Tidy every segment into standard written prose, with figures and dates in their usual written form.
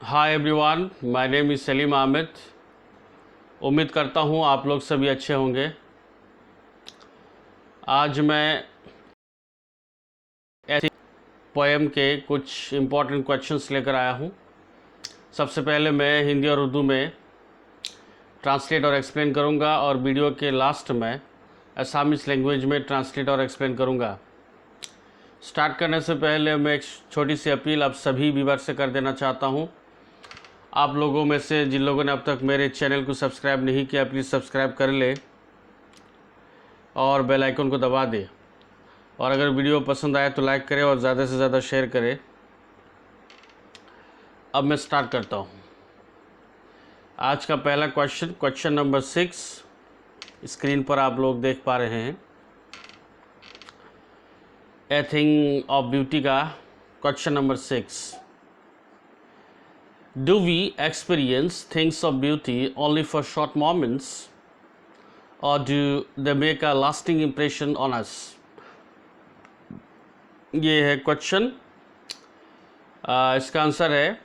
Hi everyone, my name is Salim Ahmed. उम्मीद करता हूँ आप लोग सभी अच्छे होंगे। आज मैं ऐसी पोएम के कुछ इम्पोर्टेंट क्वेश्चंस लेकर आया हूँ। सबसे पहले मैं हिंदी और उर्दू में ट्रांसलेट और एक्सप्लेन करूँगा और वीडियो के लास्ट में असामीज़ लैंग्वेज में ट्रांसलेट और एक्सप्लेन करूँगा। स्टार्ट करने से पहले मैं एक छोटी सी अपील आप सभी व्यूअर से कर देना चाहता हूँ। आप लोगों में से जिन लोगों ने अब तक मेरे चैनल को सब्सक्राइब नहीं किया, प्लीज़ सब्सक्राइब कर ले और बेल आइकन को दबा दे। और अगर वीडियो पसंद आए तो लाइक करें और ज़्यादा से ज़्यादा शेयर करें। अब मैं स्टार्ट करता हूँ। आज का पहला क्वेश्चन नंबर 6 स्क्रीन पर आप लोग देख पा रहे हैं। ए थिंग ऑफ ब्यूटी का question number 6। Do we experience things of beauty only for short moments, or do they make a lasting impression on us? ये है क्वेश्चन। इसका आंसर है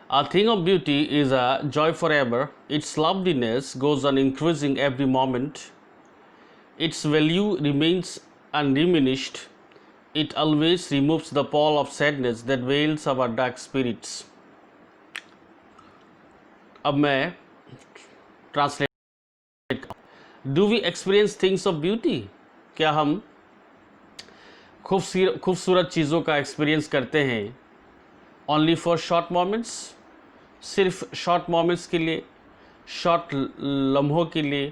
A thing of beauty is a joy forever. Its loveliness goes on increasing every moment. Its value remains undiminished. It always removes the pall of sadness that veils our dark spirits. अब मैं translate. Do we experience things of beauty? क्या हम खूबसूरत चीज़ों का experience करते हैं only for short moments, सिर्फ शॉर्ट मोमेंट्स के लिए, शॉर्ट लम्हों के लिए,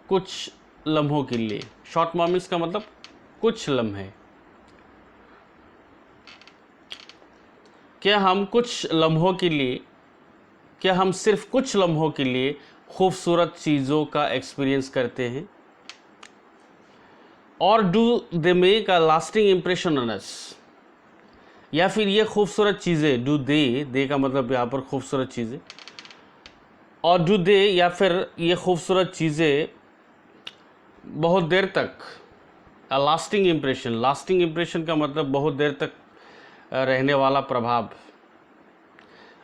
कुछ लम्हों के लिए। शॉर्ट मोमेंट्स का मतलब कुछ लम्हे। क्या हम कुछ लम्हों के लिए, क्या हम सिर्फ कुछ लम्हों के लिए खूबसूरत चीज़ों का एक्सपीरियंस करते हैं? और do they make a lasting impression on us? या फिर ये खूबसूरत चीज़ें, डू दे का मतलब यहाँ पर खूबसूरत चीज़ें, और डू दे या फिर ये खूबसूरत चीज़ें बहुत देर तक, अ लास्टिंग इम्प्रेशन, लास्टिंग इम्प्रेशन का मतलब बहुत देर तक रहने वाला प्रभाव,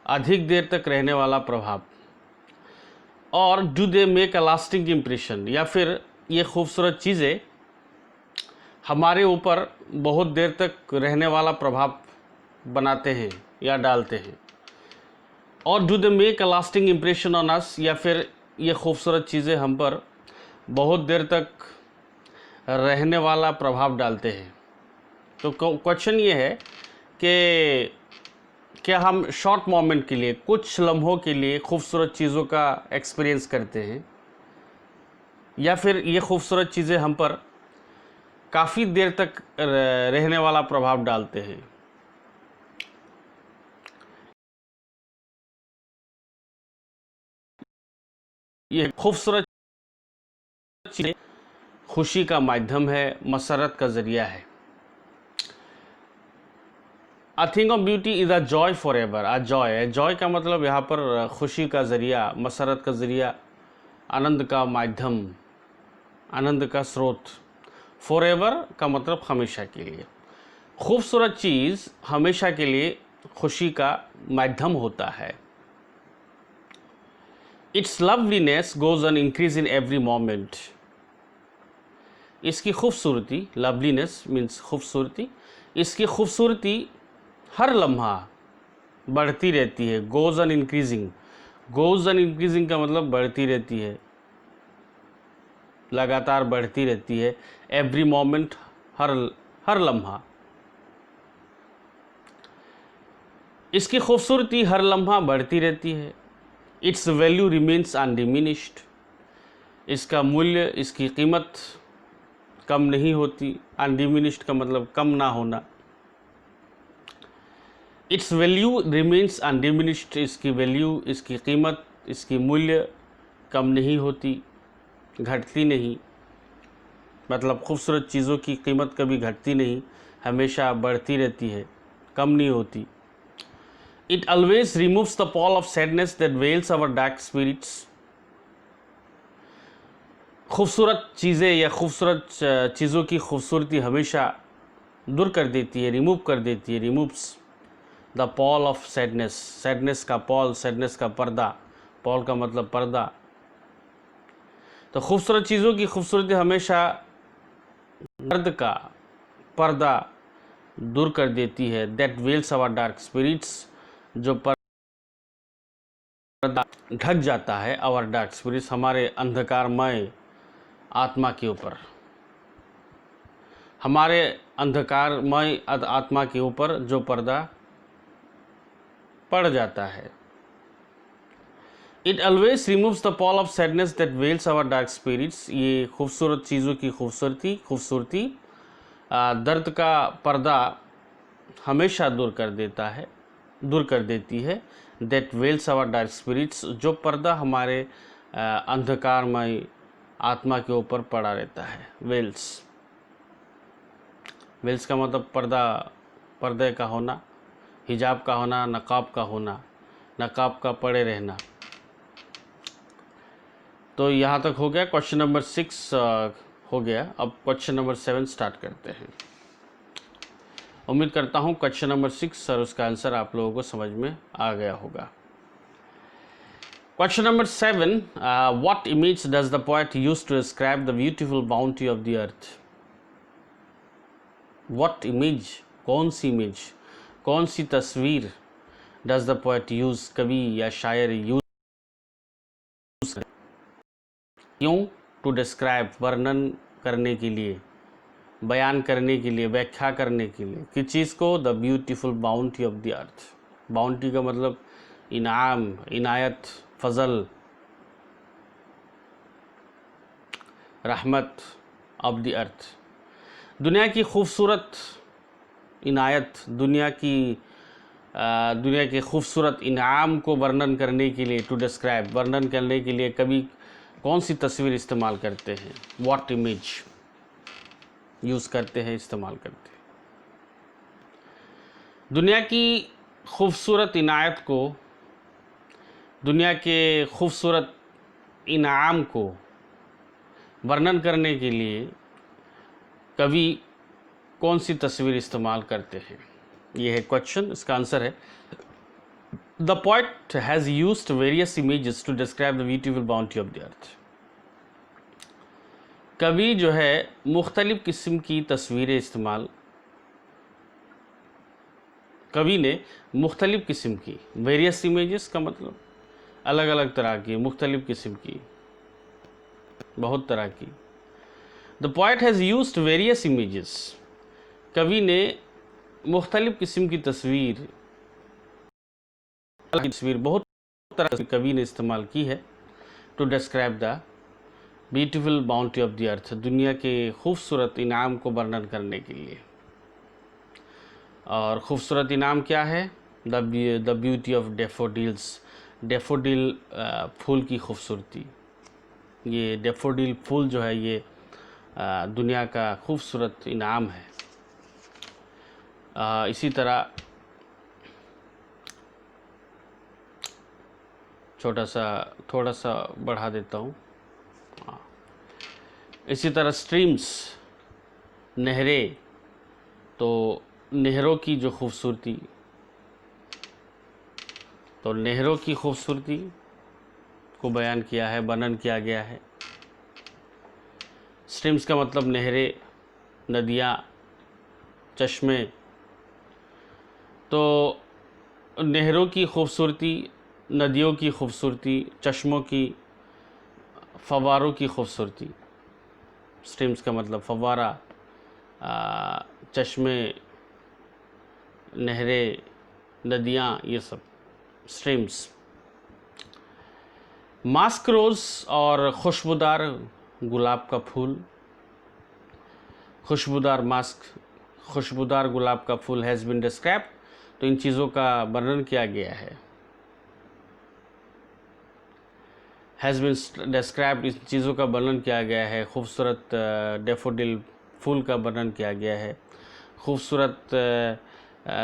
अधिक देर तक रहने वाला प्रभाव। और do they make a lasting impression, या फिर ये खूबसूरत चीज़ें हमारे ऊपर बहुत देर तक रहने वाला प्रभाव बनाते हैं या डालते हैं। और do they make a lasting impression on us, या फिर ये खूबसूरत चीज़ें हम पर बहुत देर तक रहने वाला प्रभाव डालते हैं। तो क्वेश्चन ये है कि क्या हम शॉर्ट मोमेंट के लिए, कुछ लम्हों के लिए खूबसूरत चीज़ों का एक्सपीरियंस करते हैं, या फिर ये खूबसूरत चीज़ें हम पर काफ़ी देर तक रहने वाला प्रभाव डालते हैं। ये खूबसूरत चीज़ें खुशी का माध्यम है, मसरत का ज़रिया है। A thing of beauty is a joy forever. A joy, Joy का मतलब यहाँ पर खुशी का ज़रिया, मसरत का ज़रिया, आनंद का माध्यम, आनंद का स्रोत। फॉरएवर का मतलब हमेशा के लिए। खूबसूरत चीज़ हमेशा के लिए खुशी का माध्यम होता है। It's loveliness goes on increase in every moment. इसकी खूबसूरती, लवलीनेस मीन्स खूबसूरती, इसकी खूबसूरती हर लम्हा बढ़ती रहती है। Goes on increasing, goes on increasing का मतलब बढ़ती रहती है, लगातार बढ़ती रहती है। एवरी मोमेंट, हर लम्हा। इसकी खूबसूरती हर लम्हा बढ़ती रहती है। It's value remains undiminished. इसका मूल्य, इसकी कीमत कम नहीं होती। अनडिमिनिश्ड का मतलब कम ना होना। It's value remains undiminished. इसकी वैल्यू, इसकी कीमत, इसकी मूल्य कम नहीं होती, घटती नहीं। मतलब खूबसूरत चीज़ों की कीमत कभी घटती नहीं, हमेशा बढ़ती रहती है, कम नहीं होती। It always removes the pall of sadness that wells our dark spirits. खूबसूरत चीज़ें या खूबसूरत चीज़ों की खूबसूरती हमेशा दूर कर देती है, रिमूव कर देती है, removes the pall of sadness, sadness का पॉल, सैडनेस का पर्दा, पॉल का मतलब पर्दा। तो खूबसूरत चीज़ों की खूबसूरती हमेशा दर्द का पर्दा दूर कर देती है। That wells our dark spirits, जो पर्दा ढक जाता है आवर डार्क स्पिरिट्स, हमारे अंधकारमय आत्मा के ऊपर, हमारे अंधकारमय आत्मा के ऊपर जो पर्दा पड़ जाता है। It always removes the pall of sadness that wells our dark spirits, ये खूबसूरत चीज़ों की खूबसूरती दर्द का पर्दा हमेशा दूर कर देती है। That wells our dark spirits, जो पर्दा हमारे अंधकारमय आत्मा के ऊपर पड़ा रहता है। वेल्स का मतलब पर्दा, पर्दे का होना, हिजाब का होना, नकाब का होना, नकाब का पड़े रहना। तो यहाँ तक हो गया, क्वेश्चन नंबर 6 हो गया। अब क्वेश्चन नंबर 7 स्टार्ट करते हैं। उम्मीद करता हूँ क्वेश्चन नंबर 6 और उसका आंसर आप लोगों को समझ में आ गया होगा। Question number 7, what image does the poet use to describe the beautiful bounty of the earth. What image, कौन सी इमेज, कौन सी तस्वीर डज द पोएट यूज, कवि या शायर यूज, क्यों, टू डिस्क्राइब, वर्णन करने के लिए, बयान करने के लिए, व्याख्या करने के लिए, किस चीज़ को, the beautiful bounty of the earth. Bounty का मतलब इनाम, इनायत, फजल, रहमत ऑफ द अर्थ, दुनिया की खूबसूरत इनायत, दुनिया के खूबसूरत इनाम को वर्णन करने के लिए, टू डिस्क्राइब, वर्णन करने के लिए कभी कौन सी तस्वीर इस्तेमाल करते हैं, व्हाट इमेज यूज़ करते हैं, इस्तेमाल करते हैं। दुनिया की खूबसूरत इनायत को, दुनिया के खूबसूरत इनाम को वर्णन करने के लिए कवि कौन सी तस्वीर इस्तेमाल करते हैं, ये है क्वेश्चन। इसका आंसर है the poet has used various images to describe the beautiful bounty of the earth. कवि जो है मुख्तलिफ किस्म की तस्वीरें इस्तेमाल, कवि ने मुख्तलिफ किस्म की, वेरियस इमेजेस का मतलब अलग अलग तरह की, मुख्तलिफ किस्म की, बहुत तरह की। The poet has used various images, कवि ने मुख्तलिफ किस्म की तस्वीर, बहुत तरह की कवि ने इस्तेमाल की है, to describe the beautiful bounty of the earth, दुनिया के खूबसूरत इनाम को वर्णन करने के लिए। और खूबसूरत इनाम क्या है, the beauty of daffodils, daffodil फूल की खूबसूरती। ये डेफोडिल फूल जो है ये दुनिया का खूबसूरत इनाम है। इसी तरह थोड़ा सा बढ़ा देता हूँ। इसी तरह स्ट्रीम्स, नहरें, तो नहरों की जो खूबसूरती, तो नहरों की खूबसूरती को बयान किया है, वर्णन किया गया है। स्ट्रीम्स का मतलब नहरें, नदियाँ, चश्मे। तो नहरों की खूबसूरती, नदियों की खूबसूरती, चश्मों की, फव्वारों की खूबसूरती। स्ट्रीम्स का मतलब फव्वारा, चश्मे, नहरें, नदियाँ, ये सब स्ट्रीम्स। मास्क रोज़ और खुशबूदार गुलाब का फूल, खुशबूदार गुलाब का फूल हैज़ बिन डिस्क्राइब्ड, तो इन चीज़ों का वर्णन किया गया है। हैज़ बिन डिस्क्राइब्ड, इन चीज़ों का वर्णन किया गया है। खूबसूरत डेफोडिल फूल का वर्णन किया गया है। खूबसूरत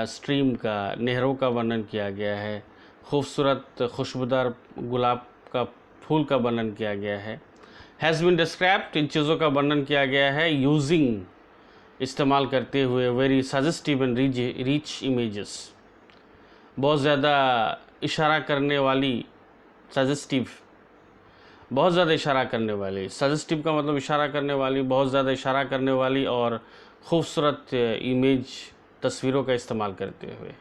स्ट्रीम का, नहरों का वर्णन किया गया है। खूबसूरत खुशबूदार गुलाब का फूल का वर्णन किया गया है। हैज़ बिन डिस्क्राइब्ड, इन चीज़ों का वर्णन किया गया है यूजिंग, इस्तेमाल करते हुए, very suggestive and rich images, बहुत ज़्यादा इशारा करने वाली, सजेस्टिव, बहुत ज़्यादा इशारा करने वाली। सजेस्टिव का मतलब इशारा करने वाली, बहुत ज़्यादा इशारा करने वाली और खूबसूरत इमेज, तस्वीरों का इस्तेमाल करते हुए।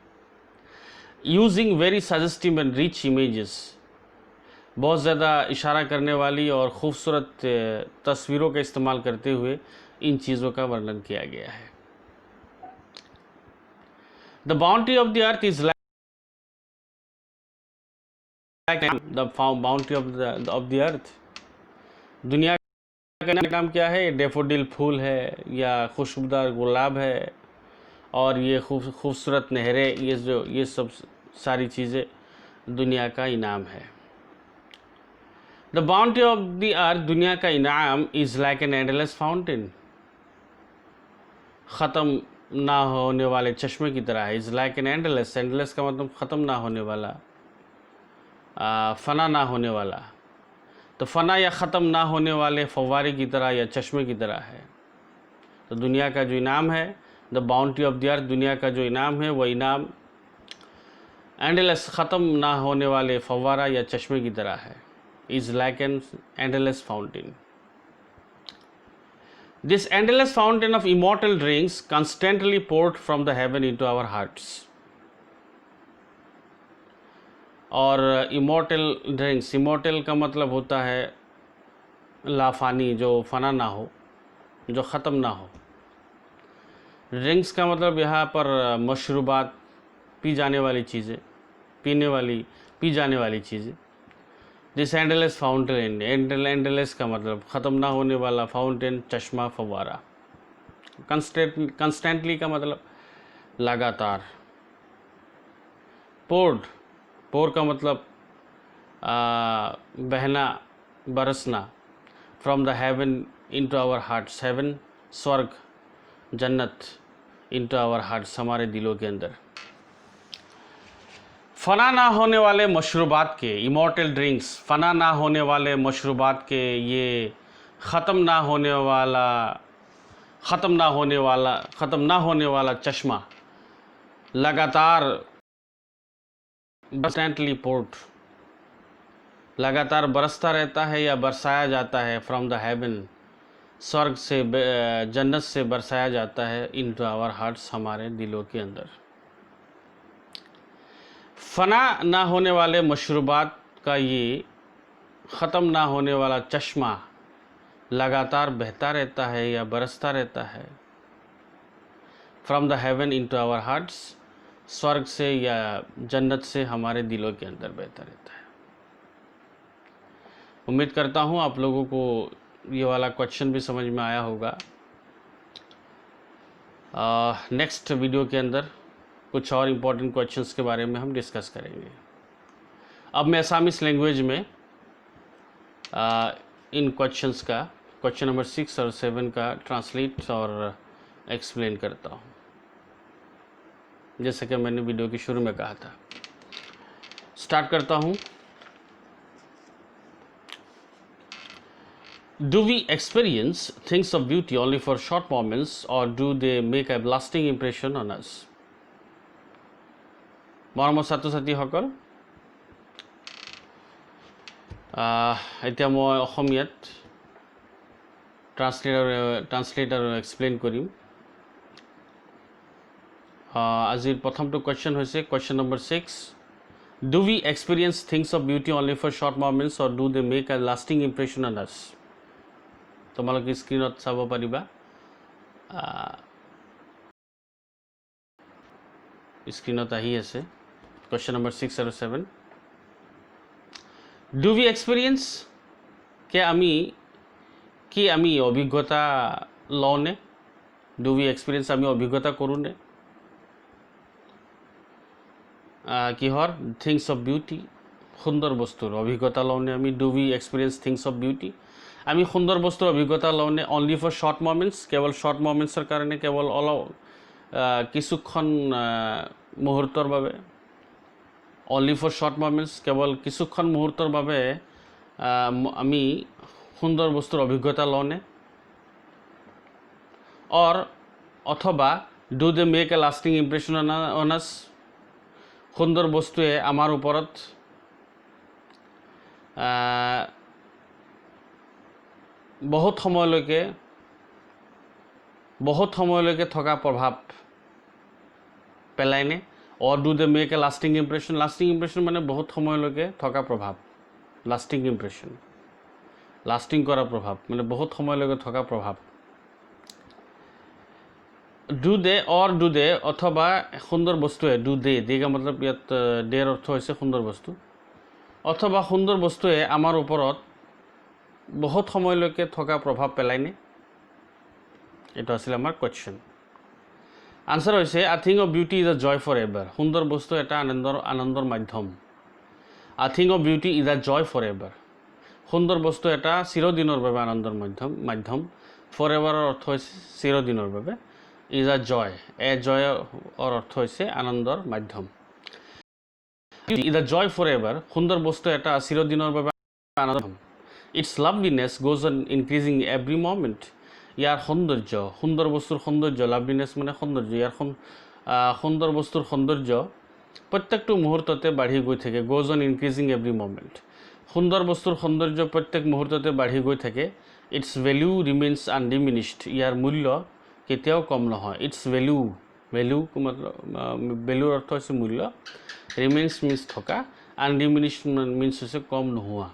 Using very suggestive and rich images, बहुत ज़्यादा इशारा करने वाली और ख़ूबसूरत तस्वीरों का इस्तेमाल करते हुए इन चीज़ों का वर्णन किया गया है। The boundary of the earth is like the boundary of the earth, दुनिया का नाम क्या है? डेफोडिल फूल है या खुशबूदार गुलाब है, और ये खूबसूरत नहरें, ये सब सारी चीज़ें दुनिया का इनाम है। The boundary of the earth, दुनिया का इनाम, is like an endless fountain, ख़त्म ना होने वाले चश्मे की तरह है। Is like an endless, endless का मतलब ख़त्म ना होने वाला, फ़ना ना होने वाला। तो फ़ना या ख़त्म ना होने वाले फव्वारे की तरह या चश्मे की तरह है। तो दुनिया का जो इनाम है, the boundary of the earth, दुनिया का जो इनाम है, वह इनाम एंडलेस, ख़त्म ना होने वाले फव्वारा या चश्मे की तरह है। Is like an endless fountain. This endless fountain of immortal drinks constantly poured from the heaven into our hearts. और इमॉर्टल ड्रिंक्स, इमॉर्टल का मतलब होता है लाफानी, जो फना ना हो, जो ख़त्म ना हो। ड्रिंक्स का मतलब यहाँ पर मशरूबात, पी जाने वाली चीज़ें, पी जाने वाली चीज़ें। दिस एंडलेस फाउंटेन, एंडलेस का मतलब ख़त्म ना होने वाला, फाउंटेन चश्मा, फव्वारा। कंस्टेंटली का मतलब लगातार। पोर का मतलब बहना, बरसना। From the heaven into our hearts, heaven स्वर्ग, जन्नत, इनटू आवर हार्ट्स, हमारे दिलों के अंदर। फ़ना ना होने वाले मशरूबात के, इमॉर्टल ड्रिंक्स, फ़ना ना होने वाले मशरूबात के, ये ख़त्म ना होने वाला चश्मा लगातार, कंस्टेंटली पोर्ट, लगातार बरसता रहता है या बरसाया जाता है। फ्रॉम द हेवन, स्वर्ग से, जन्नत से बरसाया जाता है, इनटू आवर हार्ट्स, हमारे दिलों के अंदर। फ़ना ना होने वाले मशरूबात का ये ख़त्म ना होने वाला चश्मा लगातार बहता रहता है या बरसता रहता है। From the heaven into our hearts, स्वर्ग से या जन्नत से हमारे दिलों के अंदर बहता रहता है। उम्मीद करता हूँ आप लोगों को ये वाला क्वेश्चन भी समझ में आया होगा। नेक्स्ट वीडियो के अंदर कुछ और इम्पोर्टेंट क्वेश्चंस के बारे में हम डिस्कस करेंगे। अब मैं असामीस लैंग्वेज में इन क्वेश्चंस का, क्वेश्चन नंबर 6 और 7 का ट्रांसलेट और एक्सप्लेन करता हूँ, जैसे कि मैंने वीडियो के शुरू में कहा था। स्टार्ट करता हूँ। Do we experience things of beauty only for short moments, or do they make a lasting impression on us? মৰমৰ ছাত্ৰ-ছাত্ৰীসকল, এতিয়া মই অসমীয়াত ট্ৰান্সলেট আৰু এক্সপ্লেইন কৰিম। আজিৰ প্ৰথমটো কুৱেশ্যন হৈছে question number 6। Do we experience things of beauty only for short moments, or do they make a lasting impression on us? তোমালোকে স্ক্ৰীনত চাব পাৰিবা। স্ক্ৰীনত আহি আছে কুৱেশ্যন নম্বৰ 6 আৰু 7। ডু উই এক্সপিৰিয়েঞ্চ, কি আমি অভিজ্ঞতা লওঁনে? ডু উই এক্সপিৰিয়েঞ্চ, আমি অভিজ্ঞতা কৰোঁনে? কিহৰ? থিংছ অফ বিউটি, সুন্দৰ বস্তুৰ অভিজ্ঞতা লওঁনে আমি? Do we experience things of beauty, আমি সুন্দৰ বস্তুৰ অভিজ্ঞতা লওঁনে? অনলি ফৰ শ্বৰ্ট মমেণ্টছ, কেৱল শ্বৰ্ট মমেণ্টছৰ কাৰণে, কেৱল অলপ কিছুক্ষণ মুহূৰ্তৰ বাবে। অনলি ফৰ শ্বৰ্ট মমেণ্টছ, কেৱল কিছুক্ষণ মুহূৰ্তৰ বাবে আমি সুন্দৰ বস্তুৰ অভিজ্ঞতা লওঁনে? অথবা do they make a lasting impression on us, সুন্দৰ বস্তুৱে আমাৰ ওপৰত বহুত সময়লৈকে থকা প্ৰভাৱ পেলায়নে? Or do they make a lasting impression? Lasting impression মানে বহুত সময়লৈকে থকা প্ৰভাৱ। লাষ্টিং ইম্প্ৰেশ্যন, লাষ্টিং কৰা প্ৰভাৱ মানে বহুত সময়লৈকে থকা প্ৰভাৱ। Do they or do they অথবা সুন্দৰ বস্তুৱে, ডু দে কা মতলব ইয়াত দেৰ অৰ্থ হৈছে সুন্দৰ বস্তু, অথবা সুন্দৰ বস্তুৱে আমাৰ ওপৰত বহুত সময়লৈকে থকা প্ৰভাৱ পেলায়নে? এইটো আছিল আমাৰ কুৱেশ্যন। আনচাৰ হৈছে a thing of beauty is a joy for ever. সুন্দৰ বস্তু এটা আনন্দৰ মাধ্যম। A thing of beauty is a joy for ever. সুন্দৰ বস্তু এটা চিৰদিনৰ বাবে আনন্দৰ মাধ্যম। ফৰ এভাৰৰ অৰ্থ হৈছে চিৰদিনৰ বাবে। ইজ আ জয়, জয়ৰ অৰ্থ হৈছে আনন্দৰ মাধ্যম। Is a joy for ever, সুন্দৰ বস্তু এটা চিৰদিনৰ বাবে আনন্দৰ। Its loveliness goes on increasing every moment. ইয়াৰ সৌন্দৰ্য, সুন্দৰ বস্তুৰ সৌন্দৰ্য, লাভলিনেছ মানে সৌন্দৰ্য, ইয়াৰ সুন্দৰ বস্তুৰ সৌন্দৰ্য প্ৰত্যেকটো মুহূৰ্ততে বাঢ়ি গৈ থাকে। Goes on increasing every moment. সুন্দৰ বস্তুৰ সৌন্দৰ্য প্ৰত্যেক মুহূৰ্ততে বাঢ়ি গৈ থাকে। Its value remains undiminished. ইয়াৰ মূল্য কেতিয়াও কম নহয়। ইটছ ভেলিউৰ অৰ্থ হৈছে মূল্য, ৰিমেইনছ মিনছ থকা, আনডিমিনিছড মিনছ হৈছে কম নোহোৱা।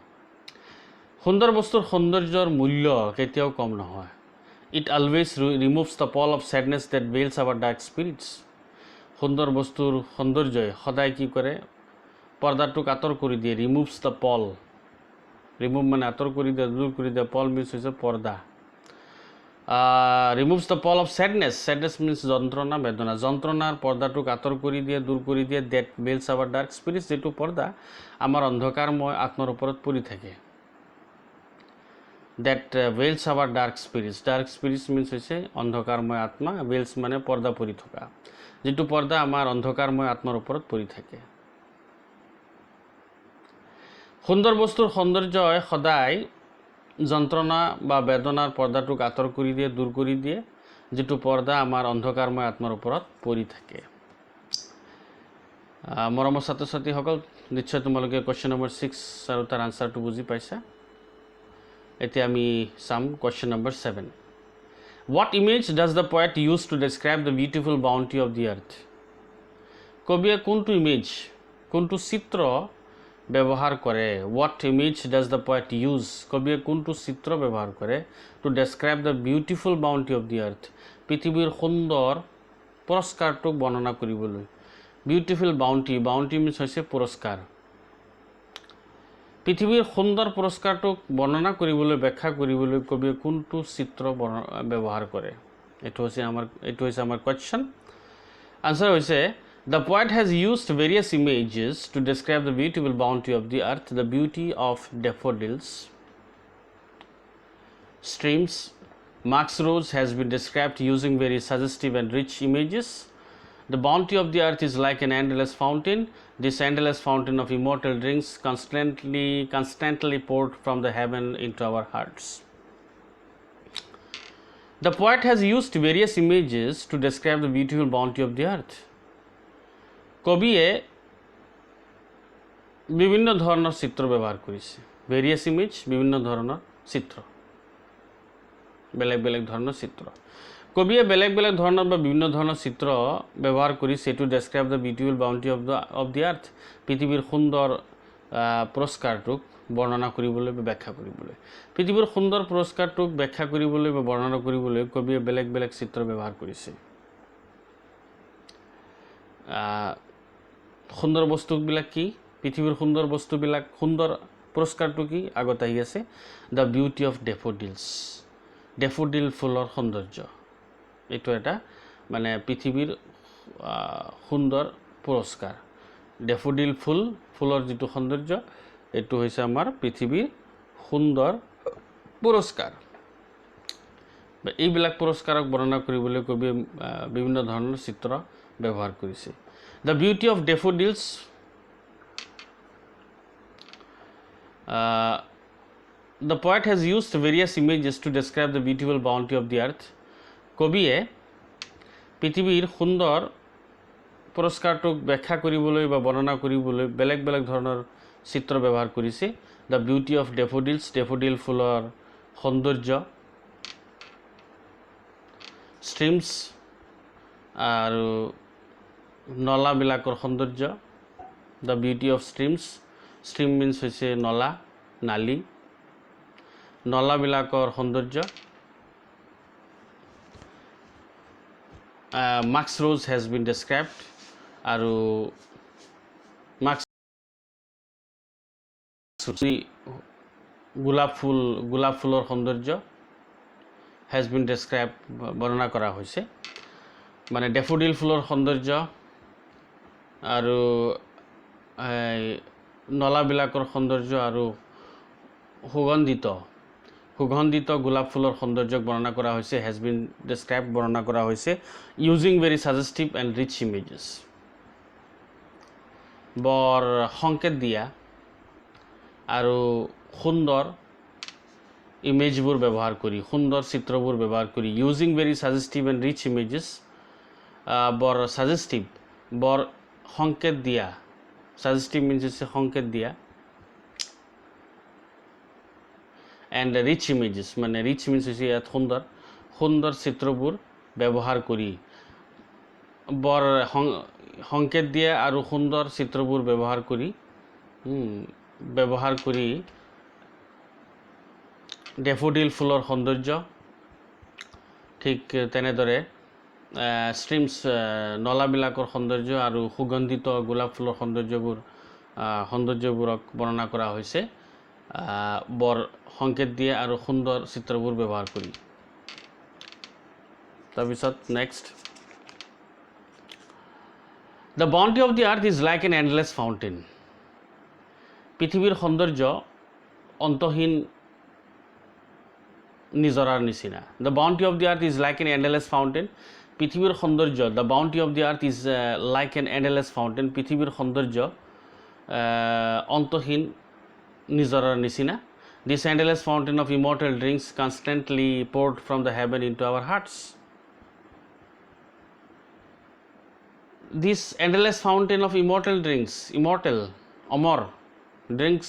সুন্দৰ বস্তুৰ সৌন্দৰ্যৰ মূল্য কেতিয়াও কম নহয়। It always removes the pall of sadness that veils our dark spirits. সুন্দৰ বস্তুৰ সৌন্দৰ্যই সদায় কি কৰে? পৰ্দাটোক আঁতৰ কৰি দিয়ে। ৰিমুভছ দ্য পল, ৰিমুভ মানে আঁতৰ কৰি দিয়ে, দূৰ কৰি দিয়ে। পল মিনছ হৈছে পৰ্দা। Removes the pall of sadness, sadness means যন্ত্ৰণা, বেদনা। যন্ত্ৰণাৰ পৰ্দাটোক আঁতৰ কৰি দিয়ে, দূৰ কৰি দিয়ে। That veils our dark spirits, যিটো পৰ্দা আমাৰ অন্ধকাৰময় আত্মাৰ ওপৰত পৰি থাকে। That veils our dark spirits, dark spirits means হৈছে অন্ধকাৰময় আত্মা, বেইলছ মানে পৰ্দা পৰি থকা, যিটো পৰ্দা আমাৰ অন্ধকাৰময় আত্মাৰ ওপৰত পৰি থাকে। সুন্দৰ বস্তুৰ সৌন্দৰ্যই সদায় যন্ত্ৰণা বা বেদনাৰ পৰ্দাটোক আঁতৰ কৰি দিয়ে, দূৰ কৰি দিয়ে, যিটো পৰ্দা আমাৰ অন্ধকাৰময় আত্মাৰ ওপৰত পৰি থাকে। মৰমৰ ছাত্ৰ ছাত্ৰীসকল, নিশ্চয় তোমালোকে কুৱেশ্যন নম্বৰ 6 আৰু তাৰ আনচাৰটো বুজি পাইছা। এতিয়া আমি চাম question number 7। What image does the poet use to describe the beautiful bounty of the earth? কবিয়ে কোনটো ইমেজ, কোনটো চিত্ৰ ব্যৱহাৰ কৰে? What image does the poet use, কবিয়ে কোনটো চিত্ৰ ব্যৱহাৰ কৰে? To describe the beautiful bounty of the earth, পৃথিৱীৰ সুন্দৰ পুৰস্কাৰটোক বৰ্ণনা কৰিবলৈ। বিউটিফুল বাউণ্টি, বাউণ্টি মিনছ হৈছে পুৰস্কাৰ। পৃথিৱীৰ সুন্দৰ পুৰস্কাৰটোক বৰ্ণনা কৰিবলৈ, ব্যাখ্যা কৰিবলৈ কবিয়ে কোনটো চিত্ৰ ব্যৱহাৰ কৰে? এইটো হৈছে আমাৰ কুৱেশ্যন। আনচাৰ হৈছে the poet has used various images to describe the beautiful bounty of the earth. The beauty of daffodils, streams, Mark's rose has been described using very suggestive and rich images. The bounty of the earth is like an endless fountain. This endless fountain of immortal drinks constantly poured from the heaven into our hearts. The poet has used various images to describe the beautiful bounty of the earth. কবিয়ে বিভিন্ন ধৰণৰ চিত্ৰ ব্যৱহাৰ কৰিছে। Various image, বিভিন্ন ধৰণৰ চিত্ৰ, বেলেগ বেলেগ ধৰণৰ চিত্ৰ। কবিয়ে বেলেগ বেলেগ ধৰণৰ বা বিভিন্ন ধৰণৰ চিত্ৰ ব্যৱহাৰ কৰিছে to describe the beautiful bounty of the earth, পৃথিৱীৰ সুন্দৰ পুৰস্কাৰটোক বৰ্ণনা কৰিবলৈ বা ব্যাখ্যা কৰিবলৈ। পৃথিৱীৰ সুন্দৰ পুৰস্কাৰটোক ব্যাখ্যা কৰিবলৈ বা বৰ্ণনা কৰিবলৈ কবিয়ে বেলেগ বেলেগ চিত্ৰ ব্যৱহাৰ কৰিছে। সুন্দৰ বস্তুবিলাক কি? পৃথিৱীৰ সুন্দৰ বস্তুবিলাক, সুন্দৰ পুৰস্কাৰটো কি? আগত আহি আছে the beauty of daffodils, daffodil ফুলৰ সৌন্দৰ্য। এইটো এটা মানে পৃথিৱীৰ সুন্দৰ পুৰস্কাৰ। ডেফোডিল ফুলৰ যিটো সৌন্দৰ্য, এইটো হৈছে আমাৰ পৃথিৱীৰ সুন্দৰ পুৰস্কাৰ। এইবিলাক পুৰস্কাৰক বৰ্ণনা কৰিবলৈ কবিয়ে বিভিন্ন ধৰণৰ চিত্ৰ ব্যৱহাৰ কৰিছে। The beauty of daffodils, the poet has used various images to describe the beautiful bounty of the earth. কবিয়ে পৃথিৱীৰ সুন্দৰ পুৰস্কাৰটোক ব্যাখ্যা কৰিবলৈ বা বৰ্ণনা কৰিবলৈ বেলেগ বেলেগ ধৰণৰ চিত্ৰ ব্যৱহাৰ কৰিছে the beauty of daffodils daffodil ফুলৰ সৌন্দৰ্য ষ্ট্ৰীমছ আৰু নলাবিলাকৰ সৌন্দৰ্য the beauty of streams stream means হৈছে নলা নালী নলাবিলাকৰ সৌন্দৰ্য মাক্স ৰোজ হেজ বিন ডেছক্ৰাইবড আৰু মাক্স গোলাপ ফুলৰ সৌন্দৰ্য হেজ বিন ডেছক্ৰাইব বৰ্ণনা কৰা হৈছে মানে ডেফোডিল ফুলৰ সৌন্দৰ্য আৰু নলাবিলাকৰ সৌন্দৰ্য আৰু সুগন্ধিত গোলাপ ফুলৰ সৌন্দৰ্যক বৰ্ণনা কৰা হৈছে হেজ বিন ডেছক্ৰাইব বৰ্ণনা কৰা হৈছে using very suggestive and rich images বৰ সংকেত দিয়া আৰু সুন্দৰ ইমেজবোৰ ব্যৱহাৰ কৰি সুন্দৰ চিত্ৰবোৰ ব্যৱহাৰ কৰি using very suggestive and rich images বৰ ছাজেষ্টিভ বৰ সংকেত দিয়া ছাজেষ্টিভ মিন্স হৈছে সংকেত দিয়া এণ্ড ৰিচ ইমেজেছ মানে ৰিচ মিন্স হৈছে ইয়াত সুন্দৰ চিত্ৰবোৰ ব্যৱহাৰ কৰি বৰ সংকেত দিয়া আৰু সুন্দৰ চিত্ৰবোৰ ব্যৱহাৰ কৰি ডেফোডিল ফুলৰ সৌন্দৰ্য ঠিক তেনেদৰে ষ্ট্ৰীমছ নলাবিলাকৰ সৌন্দৰ্য আৰু সুগন্ধিত গোলাপ ফুলৰ সৌন্দৰ্যবোৰক বৰ্ণনা কৰা হৈছে বৰ সংকেত দিয়ে আৰু সুন্দৰ চিত্ৰবোৰ ব্যৱহাৰ কৰি তাৰপিছত next the bounty of the earth is like an endless fountain পৃথিৱীৰ সৌন্দৰ্য অন্তহীন নিজৰাৰ নিচিনা the bounty of the earth is like an endless fountain পৃথিৱীৰ সৌন্দৰ্য the bounty of the earth is like an endless fountain পৃথিৱীৰ সৌন্দৰ্য অন্তহীন নিজৰাৰ নিচিনা this endless fountain of immortal drinks constantly poured from the heaven into our hearts this endless fountain of immortal drinks অমৰ drinks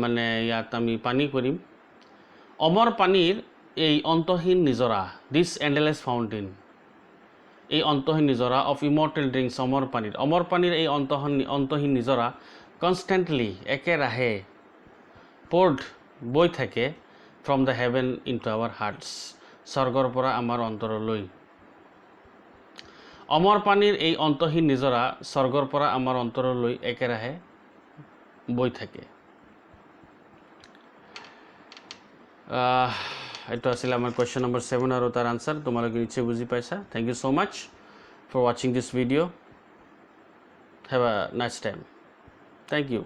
মানে ইয়াত আমি পানী কৰিম অমৰ পানীৰ এই অন্তহীন নিজৰা দিছ এণ্ডলেছ ফাউণ্টেইন এই অন্তহীন নিজৰা অফ ইমৰ্টেল ড্ৰিংকছ অমৰ পানীৰ এই অন্তহীন নিজৰা কনষ্টেণ্টলি একেৰাহে প'ৰ্ড বৈ থাকে from the heaven into our hearts স্বৰ্গৰ পৰা আমাৰ অন্তৰলৈ অমৰ পানীৰ এই অন্তহীন নিজৰা স্বৰ্গৰ পৰা আমাৰ অন্তৰলৈ একেৰাহে বৈ থাকে এইটো আছিল আমাৰ কুৱেশ্যন নম্বৰ 7 আৰু তাৰ আনসাৰ তোমালোকে নিশ্চয় বুজি পাইছা thank you so much for ৱাচিং this video' have a nice time thank you